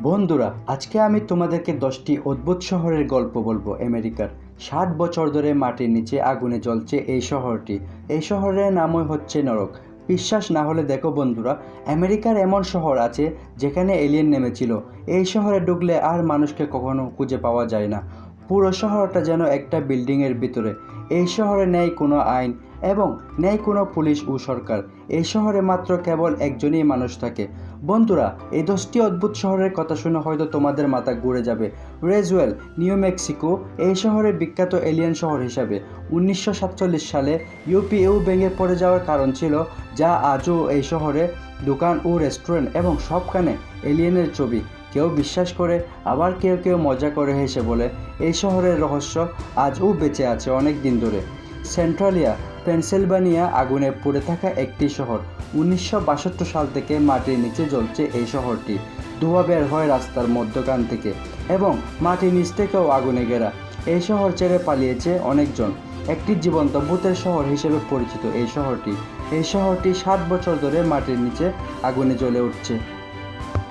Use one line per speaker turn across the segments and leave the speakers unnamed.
বন্ধুরা, আজকে আমি তোমাদেরকে 10টি অদ্ভুত শহরের গল্প বলবো। আমেরিকার 60 বছর ধরে মাটির নিচে আগুনে জ্বলছে এই শহরটি। এই শহরের নামই হচ্ছে নরক। বিশ্বাস না হলে দেখো বন্ধুরা, আমেরিকার এমন শহর আছে যেখানে এলিয়েন নেমেছিল। এই শহরে ঢুকলে আর মানুষকে কখনো খুঁজে পাওয়া যায় না। পুরো শহরটা যেন একটা বিল্ডিংয়ের ভিতরে। এই শহরে নেই কোনো আইন এবং নেই কোনো পুলিশ ও সরকার। এই শহরে মাত্র কেবল একজনই মানুষ থাকে। বন্ধুরা, এই 10টি অদ্ভুত শহরের কথা শুনে হয়তো তোমাদের মাথা ঘুরে যাবে। রোজওয়েল, নিউ মেক্সিকো এই শহরের বিখ্যাত এলিয়েন শহর হিসাবে 1947 সালে ইউপিএ ভেঙে পড়ে যাওয়ার কারণ ছিল, যা আজও এই শহরে দোকান ও রেস্টুরেন্ট এবং সবখানে এলিয়েনের ছবি। কেউ বিশ্বাস করে, আবার কেউ কেউ মজা করে হেসে বলে। এই শহরের রহস্য আজও বেঁচে আছে অনেক দিন ধরে। সেন্ট্রালিয়া, পেনসিলভানিয়া আগুনে পুড়ে থাকা একটি শহর। 1962 সাল থেকে মাটির নিচে জ্বলছে এই শহরটি। ধোঁয়া বের হয় রাস্তার মধ্যখান থেকে এবং মাটির নিচ থেকেও আগুনে ঘেরা। এই শহর ছেড়ে পালিয়েছে অনেকজন। একটি জীবন্ত ভূতের শহর হিসেবে পরিচিত এই শহরটি। এই শহরটি 60 বছর ধরে মাটির নিচে আগুনে জ্বলে উঠছে।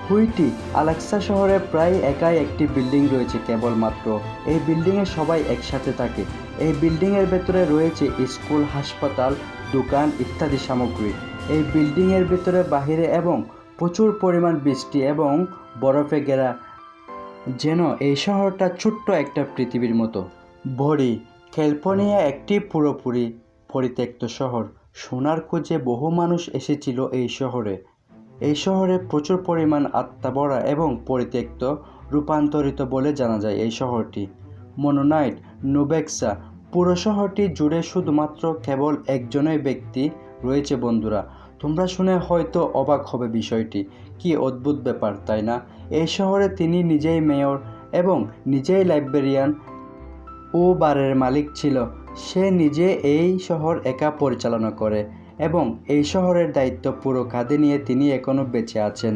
হুইটি, আলেক্সা শহরে প্রায় একাই একটি বিল্ডিং রয়েছে কেবলমাত্র। এই বিল্ডিংয়ে সবাই একসাথে থাকে। এই বিল্ডিংয়ের ভেতরে রয়েছে স্কুল, হাসপাতাল, দোকান ইত্যাদি সামগ্রী। এই বিল্ডিংয়ের ভেতরে, বাহিরে এবং প্রচুর পরিমাণ বৃষ্টি এবং বরফে ঘেরা, যেন এই শহরটা ছোট্ট একটা পৃথিবীর মতো। বডি, ক্যালিফোর্নিয়া একটি পুরোপুরি পরিত্যক্ত শহর। সোনার খোঁজে বহু মানুষ এসেছিল এই শহরে। এই শহরে প্রচুর পরিমাণ আত্মা ভরা এবং পরিত্যক্ত, রূপান্তরিত বলে জানা যায় এই শহরটি। মনোনাইট, নোভেক্সা পুরো শহরটি জুড়ে শুধুমাত্র কেবল একজনই ব্যক্তি রয়েছে। বন্ধুরা, তোমরা শুনে হয়তো অবাক হবে বিষয়টি। কি অদ্ভুত ব্যাপার, তাই না? এই শহরে তিনি নিজেই মেয়র এবং নিজেই লাইব্রেরিয়ান ও বারের মালিক ছিল। সে নিজে এই শহর একা পরিচালনা করে এবং এই শহরের দায়িত্ব পুরো কাঁধে নিয়ে তিনি এখনও বেঁচে আছেন।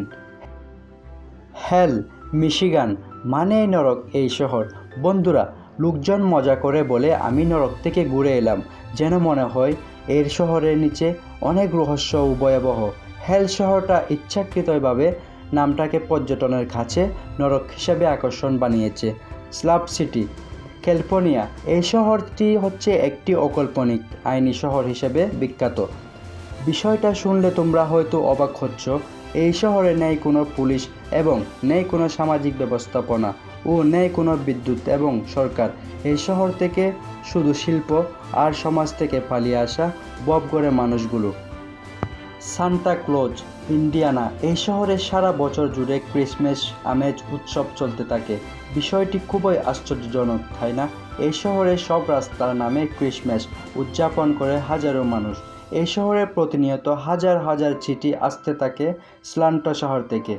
হেল, মিশিগান মানেই নরক এই শহর। বন্ধুরা, লোকজন মজা করে বলে আমি নরক থেকে ঘুরে এলাম, যেন মনে হয় এর শহরের নিচে অনেক রহস্য ও ভয়াবহ। হেল শহরটা ইচ্ছাকৃতভাবে নামটাকে পর্যটনের কাছে নরক হিসাবে আকর্ষণ বানিয়েছে। স্লাভ সিটি, ক্যালিফোর্নিয়া এই শহরটি হচ্ছে একটি অকাল্পনিক আইনি শহর হিসেবে বিখ্যাত। বিষয়টা শুনলে তোমরা হয়তো অবাক হচ্ছ। এই শহরে নেই কোনো পুলিশ এবং নেই কোনো সামাজিক ব্যবস্থাপনা ও নেই কোনো বিদ্যুৎ এবং সরকার। এই শহর থেকে শুধু শিল্প আর সমাজ থেকে পালিয়ে আসা ববঘরের মানুষগুলো। সান্তা ক্লজ, ইন্ডিয়ানা এই শহরে সারা বছর জুড়ে ক্রিসমাস আমেজ উৎসব চলতে থাকে। বিষয়টি খুবই আশ্চর্যজনক, তাই না? এই শহরে সব রাস্তার নামে ক্রিসমাস উদযাপন করে হাজারো মানুষ। এই শহরে প্রতিনিয়ত হাজার হাজার চিঠি আসতে থাকে স্লান্টো শহর থেকে।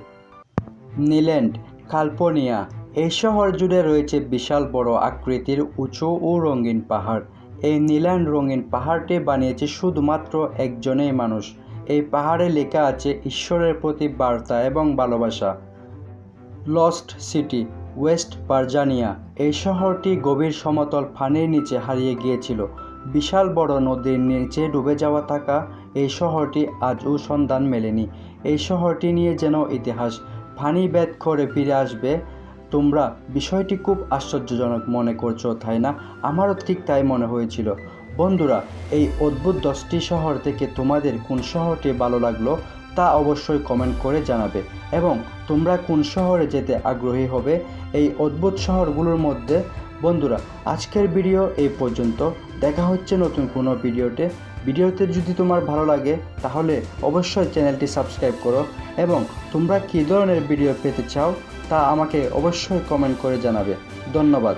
নিল্যান্ড, ক্যালিফোর্নিয়া এই শহর জুড়ে রয়েছে বিশাল বড় আকৃতির উঁচু ও রঙিন পাহাড়। এই নিল্যান্ড রঙিন পাহাড়টি বানিয়েছে শুধুমাত্র একজনই মানুষ। এই পাহাড়ে লেখা আছে ঈশ্বরের প্রতি বার্তা এবং ভালোবাসা। লস্ট সিটি, ওয়েস্ট ভার্জিনিয়া এই শহরটি গভীর সমতল পানির নিচে হারিয়ে গিয়েছিল। বিশাল বড় নদীর নিচে ডুবে যাওয়া থাকা এই শহরটি আজও সন্ধান মেলেনি। এই শহরটি নিয়ে যেন ইতিহাস পানি ভেদ করে ফিরে আসবে। তোমরা বিষয়টি খুব আশ্চর্যজনক মনে করছো, তাই না? আমারও ঠিক তাই মনে হয়েছিল। বন্ধুরা, এই অদ্ভুত 10টি শহর থেকে তোমাদের কোন শহরটি ভালো লাগলো তা অবশ্যই কমেন্ট করে জানাবে এবং তোমরা কোন শহরে যেতে আগ্রহী হবে এই অদ্ভুত শহরগুলোর মধ্যে। বন্ধুরা, আজকের ভিডিও এই পর্যন্ত। দেখা হচ্ছে নতুন কোনো ভিডিওতে যদি তোমার ভালো লাগে তাহলে অবশ্যই চ্যানেলটি সাবস্ক্রাইব করো এবং তোমরা কী ধরনের ভিডিও পেতে চাও তা আমাকে অবশ্যই কমেন্ট করে জানাবে। ধন্যবাদ।